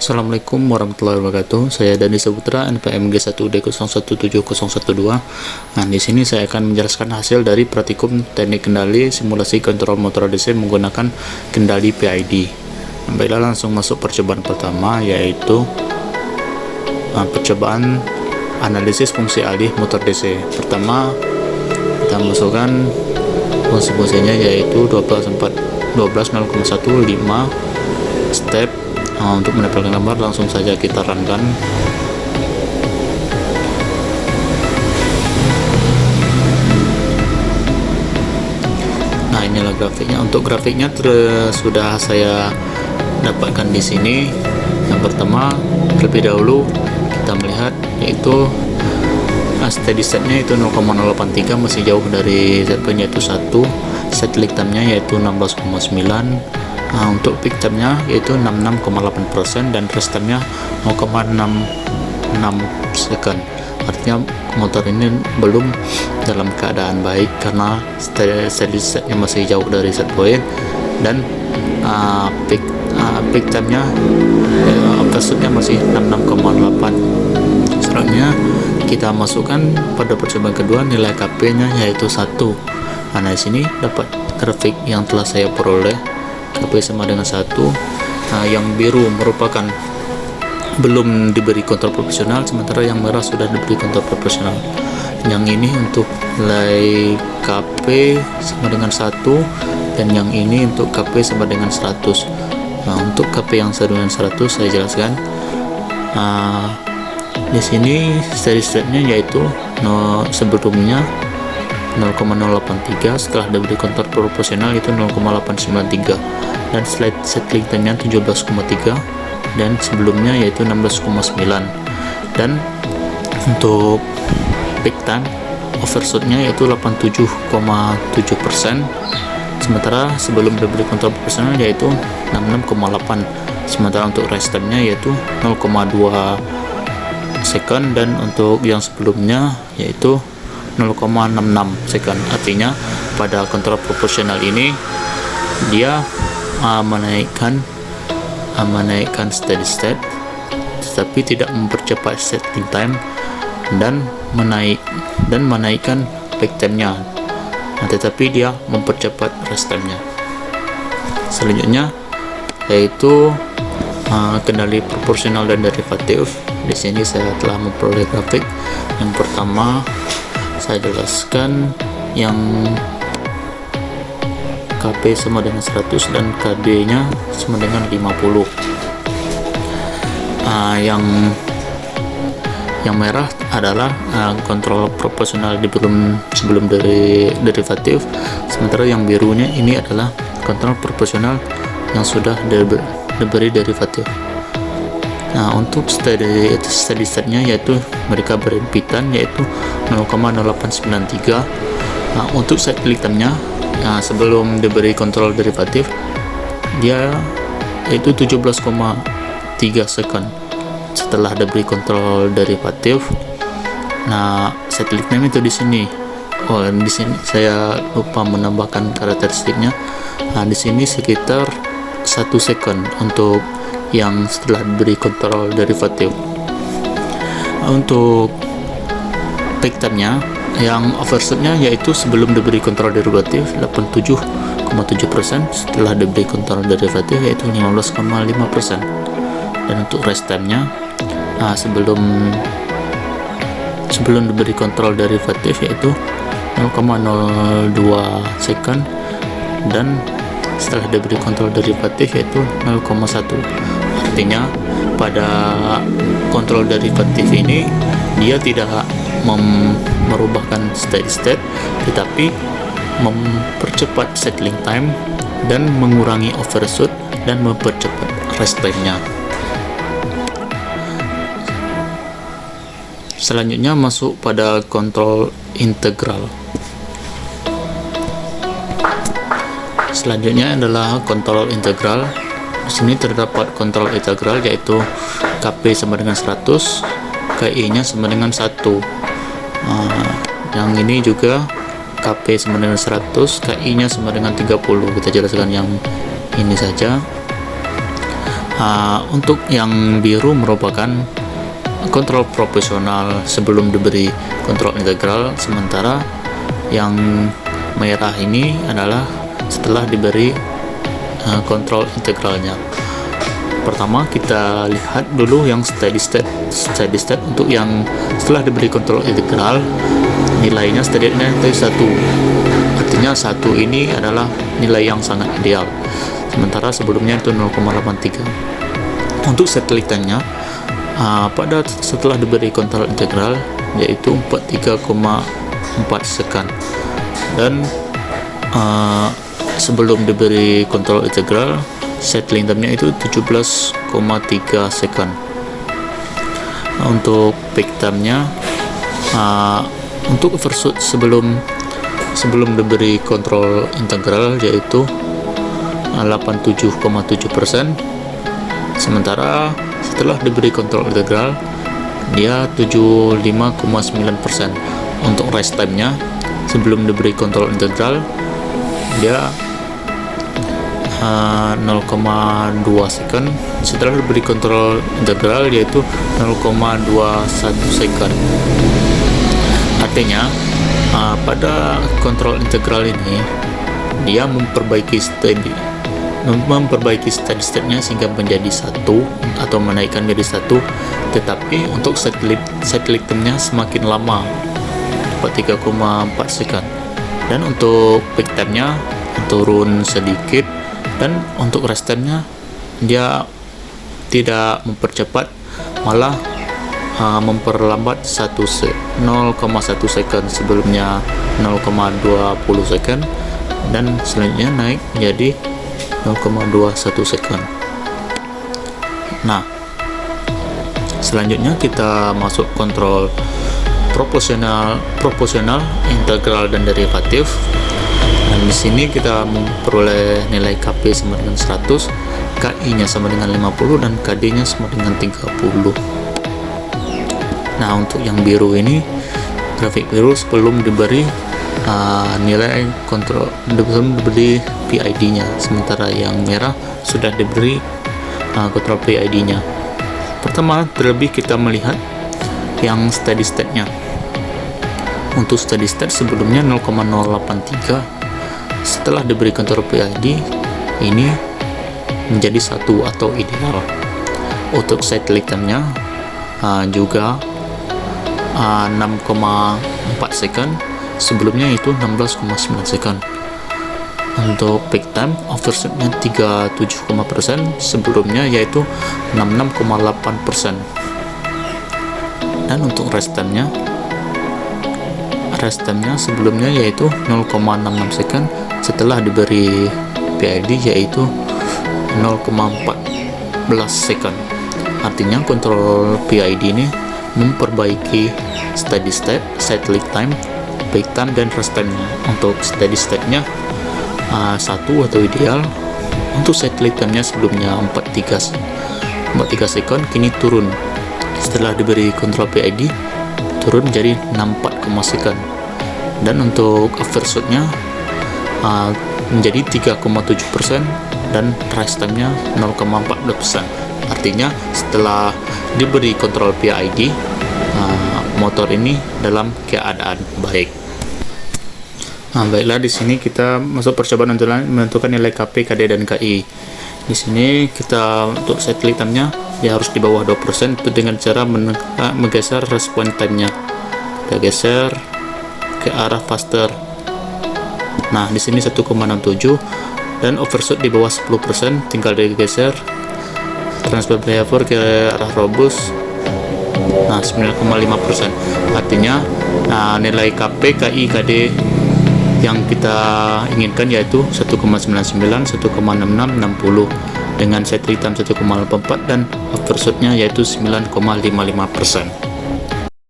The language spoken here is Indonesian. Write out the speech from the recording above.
Assalamualaikum warahmatullahi wabarakatuh. Saya Dani Saputra, NPM G1D017012. Nah, di sini saya akan menjelaskan hasil dari praktikum teknik kendali simulasi kontrol motor DC menggunakan kendali PID. Baiklah, langsung masuk percobaan pertama, yaitu percobaan analisis fungsi alih motor DC. Pertama, kita masukkan fungsi-fungsinya, yaitu 12.0,15 step. Untuk mendapatkan gambar, langsung saja kita runkan. Nah, inilah grafiknya. Untuk grafiknya sudah saya dapatkan di sini. Yang pertama, terlebih dahulu kita melihat yaitu steady setnya itu 0,083, masih jauh dari ZP-nya itu 1. Settling time-nya yaitu 16,9. Untuk peak time-nya yaitu 66,8% dan rest time-nya 0,66 second. Artinya motor ini belum dalam keadaan baik karena steady set-nya masih jauh dari set point, dan peak time-nya overshoot-nya masih 66,8. Selanjutnya kita masukkan pada percobaan kedua nilai KP-nya yaitu 1. Nah, di sini dapat grafik yang telah saya peroleh. KP sama dengan 1. Yang biru merupakan belum diberi kontrol proporsional, sementara yang merah sudah diberi kontrol proporsional. Yang ini untuk nilai KP sama dengan 1, dan yang ini untuk KP sama dengan 100. Untuk KP yang sama dengan 100 saya jelaskan. Di sini steady state-nya yaitu sebelumnya 0,083, setelah diberi kontrol proporsional itu 0,893, dan settling time-nya 17,3, dan sebelumnya yaitu 16,9. Dan untuk peak time overshoot-nya yaitu 87,7%, sementara sebelum diberi kontrol proporsional yaitu 66,8. Sementara untuk rest time-nya yaitu 0,2 second, dan untuk yang sebelumnya yaitu 0,66 second. Artinya pada kontrol proporsional ini dia menaikkan steady state, tetapi tidak mempercepat settling time, dan menaikkan peak time-nya, tetapi dia mempercepat rest time-nya. Selanjutnya yaitu kendali proporsional dan derivatif. Di sini saya telah memperoleh grafik. Yang pertama saya jelaskan yang KP sama dengan 100 dan KD nya sama dengan 50. Yang merah adalah kontrol proporsional sebelum dari derivatif, sementara yang birunya ini adalah kontrol proporsional yang sudah diberi derivatif. Untuk steady state-nya yaitu mereka berhimpitan yaitu 0,0893. Untuk settling time-nya sebelum diberi kontrol derivatif dia yaitu 17,3 second. Setelah diberi kontrol derivatif, settling time itu di sini. Di sini saya lupa menambahkan karakteristiknya. Di sini sekitar 1 second untuk yang setelah diberi kontrol derivatif. Untuk peak time-nya yang overshoot-nya yaitu sebelum diberi kontrol derivatif 87,7%, setelah diberi kontrol derivatif yaitu 15,5%, dan untuk rest time-nya sebelum diberi kontrol derivatif yaitu 0,02 second, dan setelah diberi kontrol derivatif yaitu 0,1. Artinya pada kontrol derivatif ini dia tidak merubahkan steady state, tetapi mempercepat settling time dan mengurangi overshoot dan mempercepat rest time-nya. Selanjutnya masuk pada kontrol integral. Selanjutnya adalah kontrol integral. Di sini terdapat kontrol integral yaitu KP sama dengan 100, KI-nya sama dengan 1. Yang ini juga KP sama dengan 100, KI-nya sama dengan 30. Kita jelaskan yang ini saja. Untuk yang biru merupakan kontrol proporsional sebelum diberi kontrol integral, sementara yang merah ini adalah setelah diberi kontrol integralnya. Pertama kita lihat dulu yang steady state untuk yang setelah diberi kontrol integral, nilainya steady-nya itu 1, artinya 1 ini adalah nilai yang sangat ideal, sementara sebelumnya itu 0,83. Untuk settleitannya pada setelah diberi kontrol integral yaitu 43,4 second, dan sebelum diberi kontrol integral settling time-nya itu 17,3 second. Untuk peak time-nya untuk overshoot sebelum diberi kontrol integral yaitu 87,7%, sementara setelah diberi kontrol integral dia 75,9%. Untuk rest time-nya sebelum diberi kontrol integral dia 0,2 second, setelah diberi kontrol integral yaitu 0,21 second. Artinya pada kontrol integral ini dia memperbaiki steady state-nya sehingga menjadi 1 atau menaikkan menjadi 1, tetapi untuk settling time-nya semakin lama, 3,4 second, dan untuk peak time-nya turun sedikit, dan untuk rest time-nya dia tidak mempercepat, malah memperlambat 0,1 second, sebelumnya 0,20 second, dan selanjutnya naik menjadi 0,21 second. Nah, selanjutnya kita masuk kontrol proporsional, integral, dan derivatif. Dan di sini kita memperoleh nilai KP sama dengan 100, KI-nya sama dengan 50, dan KD-nya sama dengan 30. Nah, untuk yang biru ini, grafik biru sebelum diberi nilai kontrol, sebelum diberi PID-nya, sementara yang merah sudah diberi kontrol PID-nya. Pertama, terlebih kita melihat yang steady state-nya. Untuk steady state sebelumnya 0,083, setelah diberi kontrol PID ini menjadi 1 atau ideal. Untuk settling time-nya juga 6,4 second, sebelumnya itu 16,9 second. Untuk peak time overshoot-nya 37,%, sebelumnya yaitu 66,8%. Dan untuk rest time-nya sebelumnya yaitu 0,66 second, setelah diberi PID yaitu 0,14 second. Artinya kontrol PID ini memperbaiki steady state, settling time, peak time, dan rest time-nya. Untuk steady state-nya 1 atau ideal. Untuk settling time-nya sebelumnya 43 second, kini turun setelah diberi kontrol PID, turun menjadi 64 second. Dan untuk overshoot-nya menjadi 3,7%, dan rest time-nya 0,14%. Artinya setelah diberi kontrol PID, motor ini dalam keadaan baik. Nah, baiklah, di sini kita masuk percobaan untuk menentukan nilai KP, KD, dan KI. Di sini kita untuk settling time-nya dia harus di bawah 2%, itu dengan cara menggeser respon time-nya. Kita geser ke arah faster. Nah, di sini 1,67, dan overshoot di bawah 10%, tinggal digeser transfer behavior ke arah robust. Nah, 9,5%. Artinya nilai KP, KI, KD yang kita inginkan yaitu 1,99, 1,66, 60, dengan settling time 1,84, dan overshoot-nya yaitu 9,55%.